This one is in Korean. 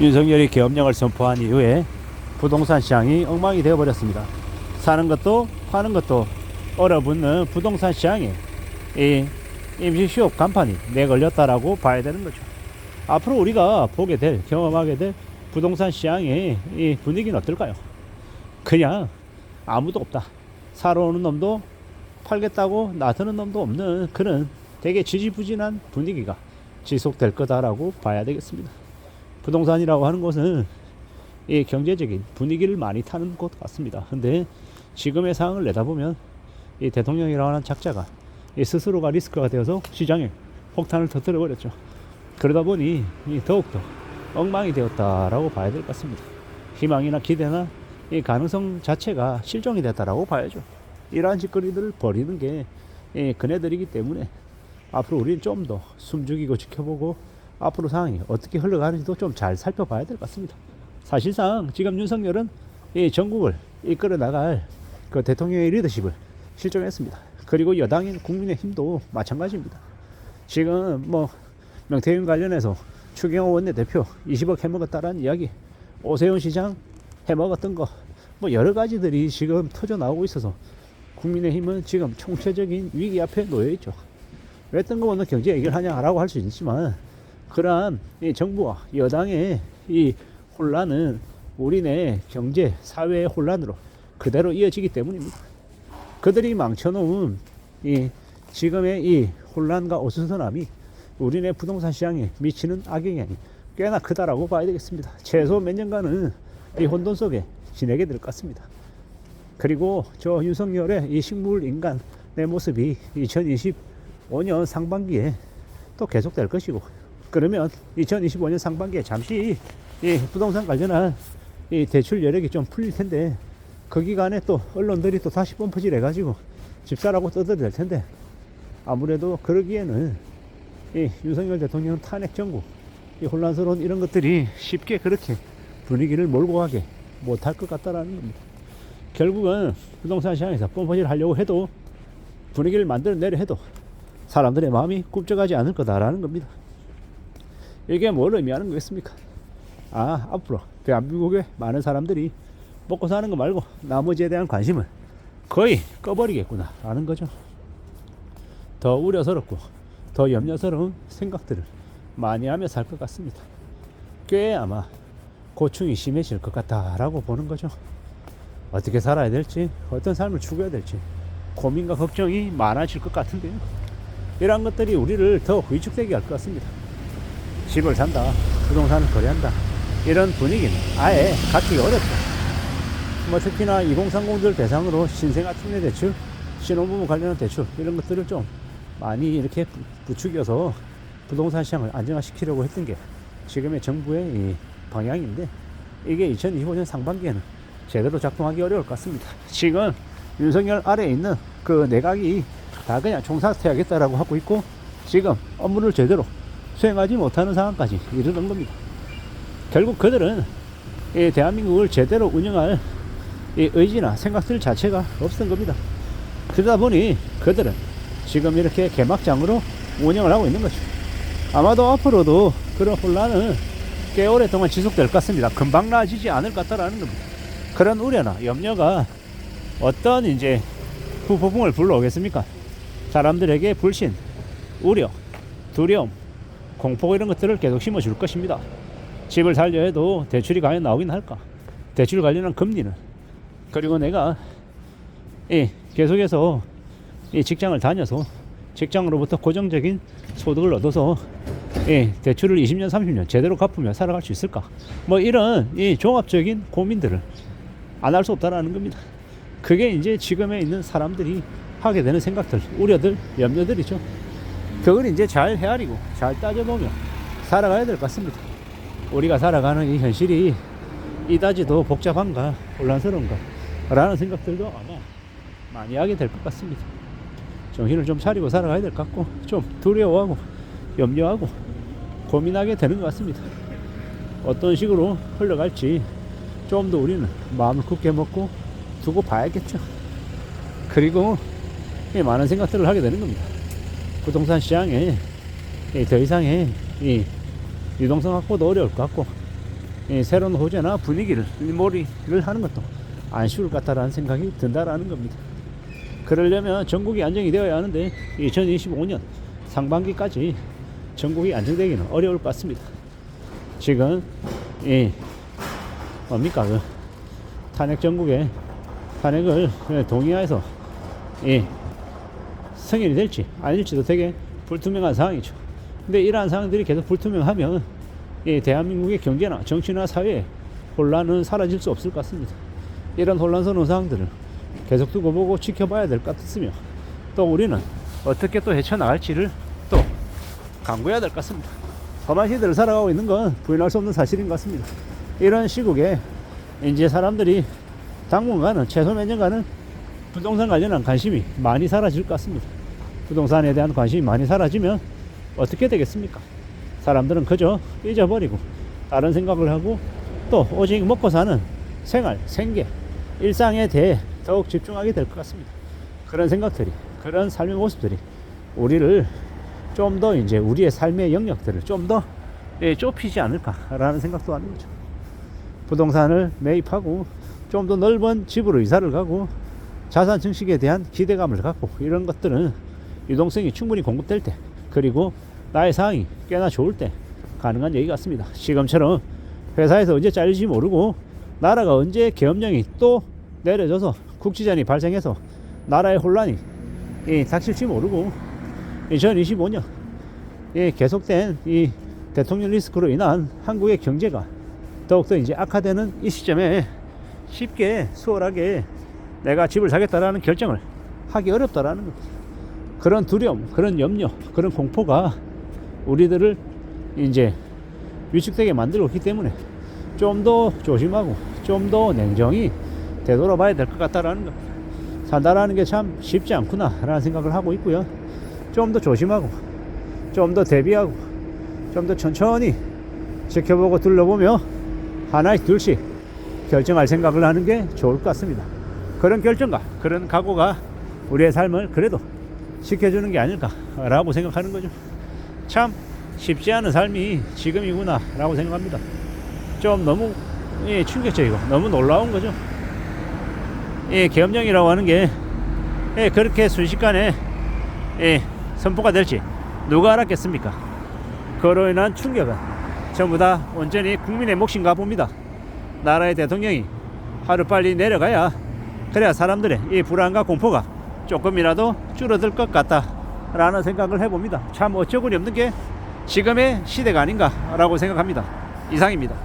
윤석열이 계엄령을 선포한 이후에 부동산 시장이 엉망이 되어버렸습니다. 사는 것도 파는 것도 얼어붙는 부동산 시장에 이 임시수업 간판이 내걸렸다라고 봐야 되는 거죠. 앞으로 우리가 보게 될, 경험하게 될 부동산 시장의 이 분위기는 어떨까요? 그냥 아무도 없다. 사러 오는 놈도 팔겠다고 나서는 놈도 없는 그런 되게 지지부진한 분위기가 지속될 거다라고 봐야 되겠습니다. 부동산이라고 하는 것은 이 경제적인 분위기를 많이 타는 것 같습니다. 근데 지금의 상황을 내다보면 이 대통령이라고 하는 작자가 이 스스로가 리스크가 되어서 시장에 폭탄을 터뜨려 버렸죠. 그러다 보니 더욱더 엉망이 되었다라고 봐야 될 것 같습니다. 희망이나 기대나 이 가능성 자체가 실종이 됐다라고 봐야죠. 이러한 짓거리들을 벌이는 게 그네들이기 때문에 앞으로 우리는 좀 더 숨죽이고 지켜보고 앞으로 상황이 어떻게 흘러가는지도 좀 잘 살펴봐야 될 것 같습니다. 사실상 지금 윤석열은 이 전국을 이끌어 나갈 그 대통령의 리더십을 실종했습니다. 그리고 여당인 국민의힘도 마찬가지입니다. 지금 뭐 명태균 관련해서 추경호 원내대표 20억 해먹었다라는 이야기, 오세훈 시장 해먹었던 거, 뭐 여러 가지들이 지금 터져 나오고 있어서 국민의힘은 지금 총체적인 위기 앞에 놓여 있죠. 왜 뜬금없는 경제 얘기를 하냐라고 할 수 있지만, 그러한 이 정부와 여당의 이 혼란은 우리네 경제 사회의 혼란으로 그대로 이어지기 때문입니다. 그들이 망쳐놓은 이 지금의 이 혼란과 어수선함이 우리네 부동산 시장에 미치는 악영향이 꽤나 크다라고 봐야 되겠습니다. 최소 몇 년간은 이 혼돈 속에 지내게 될 것 같습니다. 그리고 저 윤석열의 이 식물 인간의 모습이 2025년 상반기에 또 계속될 것이고, 그러면 2025년 상반기에 잠시 이 부동산 관련한 이 대출 여력이 좀 풀릴 텐데, 그 기간에 또 언론들이 또 다시 펌프질 해가지고 집사라고 떠들어댈 텐데, 아무래도 그러기에는 이 윤석열 대통령 탄핵 정부, 이 혼란스러운 이런 것들이 쉽게 그렇게 분위기를 몰고 가게 못할 것 같다라는 겁니다. 결국은 부동산 시장에서 펌프질 하려고 해도, 분위기를 만들어내려 해도 사람들의 마음이 꿈쩍하지 않을 거다라는 겁니다. 이게 뭘 의미하는 거겠습니까? 앞으로 대한민국의 많은 사람들이 먹고 사는 거 말고 나머지에 대한 관심을 거의 꺼버리겠구나 라는 거죠. 더 우려스럽고 더 염려스러운 생각들을 많이 하며 살 것 같습니다. 꽤 아마 고충이 심해질 것 같다라고 보는 거죠. 어떻게 살아야 될지, 어떤 삶을 추구해야 될지 고민과 걱정이 많아질 것 같은데요. 이러한 것들이 우리를 더 위축되게 할 것 같습니다. 집을 산다, 부동산을 거래한다, 이런 분위기는 아예 갖기가 어렵다. 뭐 특히나 2030들 대상으로 신생아 특례 대출, 신혼부부 관련한 대출, 이런 것들을 좀 많이 이렇게 부추겨서 부동산 시장을 안정화시키려고 했던 게 지금의 정부의 이 방향인데, 이게 2025년 상반기에는 제대로 작동하기 어려울 것 같습니다. 지금 윤석열 아래에 있는 그 내각이 다 그냥 총사퇴하겠다라고 하고 있고, 지금 업무를 제대로 수행하지 못하는 상황까지 이르는 겁니다. 결국 그들은 이 대한민국을 제대로 운영할 이 의지나 생각들 자체가 없었던 겁니다. 그러다 보니 그들은 지금 이렇게 개막장으로 운영을 하고 있는 거죠. 아마도 앞으로도 그런 혼란은 꽤 오랫동안 지속될 것 같습니다. 금방 나아지지 않을 것 같다라는 겁니다. 그런 우려나 염려가 어떤 이제 후폭풍을 불러오겠습니까? 사람들에게 불신, 우려, 두려움, 공포, 이런 것들을 계속 심어줄 것입니다. 집을 살려 해도 대출이 과연 나오긴 할까? 대출 관련한 금리는, 그리고 내가 계속해서 이 직장을 다녀서 직장으로부터 고정적인 소득을 얻어서 대출을 20년, 30년 제대로 갚으며 살아갈 수 있을까? 뭐 이런 이 종합적인 고민들을 안 할 수 없다라는 겁니다. 그게 이제 지금에 있는 사람들이 하게 되는 생각들, 우려들, 염려들이죠. 그걸 이제 잘 헤아리고 잘 따져보며 살아가야 될 것 같습니다. 우리가 살아가는 이 현실이 이다지도 복잡한가, 혼란스러운가 라는 생각들도 아마 많이 하게 될 것 같습니다. 정신을 좀 차리고 살아가야 될 것 같고, 좀 두려워하고 염려하고 고민하게 되는 것 같습니다. 어떤 식으로 흘러갈지 좀 더 우리는 마음을 굳게 먹고 두고 봐야겠죠. 그리고 많은 생각들을 하게 되는 겁니다. 부동산 시장에 더 이상의 이 유동성 확보도 어려울 것 같고, 새로운 호재나 분위기를 몰이를 하는 것도 안 쉬울 것 같다라는 생각이 든다라는 겁니다. 그러려면 전국이 안정이 되어야 하는데 2025년 상반기까지 전국이 안정되기는 어려울 것 같습니다. 지금 뭡니까 그 탄핵 정국에 탄핵을 동의하여서 승인이 될지 아닐지도 되게 불투명한 상황이죠. 근데 이러한 상황들이 계속 불투명하면 대한민국의 경제나 정치나 사회의 혼란은 사라질 수 없을 것 같습니다. 이런 혼란스러운 상황들을 계속 두고 보고 지켜봐야 될 것 같으며 또 우리는 어떻게 또 헤쳐나갈지를 또 강구해야 될 것 같습니다. 험한 시대를 살아가고 있는 건 부인할 수 없는 사실인 것 같습니다. 이런 시국에 이제 사람들이 당분간은 최소 몇 년간은 부동산 관련한 관심이 많이 사라질 것 같습니다. 부동산에 대한 관심이 많이 사라지면 어떻게 되겠습니까? 사람들은 그저 잊어버리고 다른 생각을 하고 또 오직 먹고 사는 생활, 생계, 일상에 대해 더욱 집중하게 될 것 같습니다. 그런 생각들이, 그런 삶의 모습들이 우리를 좀 더 이제 우리의 삶의 영역들을 좀 더 좁히지 않을까라는 생각도 하는 거죠. 부동산을 매입하고 좀 더 넓은 집으로 이사를 가고 자산 증식에 대한 기대감을 갖고 이런 것들은 유동성이 충분히 공급될 때 그리고 나의 상황이 꽤나 좋을 때 가능한 얘기 같습니다. 지금처럼 회사에서 언제 잘릴지 모르고 나라가 언제 계엄령이 또 내려져서 국지전이 발생해서 나라의 혼란이 닥칠지 모르고 2025년 계속된 이 대통령 리스크로 인한 한국의 경제가 더욱더 이제 악화되는 이 시점에 쉽게 수월하게 내가 집을 사겠다라는 결정을 하기 어렵다라는 겁니다. 그런 두려움, 그런 염려, 그런 공포가 우리들을 이제 위축되게 만들고 있기 때문에 좀 더 조심하고 좀 더 냉정히 되돌아봐야 될 것 같다라는 겁니다. 산다라는 게 참 쉽지 않구나 라는 생각을 하고 있고요. 좀 더 조심하고 좀 더 대비하고 좀 더 천천히 지켜보고 둘러보며 하나씩 둘씩 결정할 생각을 하는 게 좋을 것 같습니다. 그런 결정과 그런 각오가 우리의 삶을 그래도 지켜주는 게 아닐까라고 생각하는 거죠. 참 쉽지 않은 삶이 지금이구나 라고 생각합니다. 좀 너무 충격적이고 너무 놀라운 거죠. 계엄령이라고 하는 게 그렇게 순식간에 선포가 될지 누가 알았겠습니까? 그로 인한 충격은 전부 다 온전히 국민의 몫인가 봅니다. 나라의 대통령이 하루빨리 내려가야 그래야 사람들의 이 불안과 공포가 조금이라도 줄어들 것 같다라는 생각을 해봅니다. 참 어처구니 없는 게 지금의 시대가 아닌가라고 생각합니다. 이상입니다.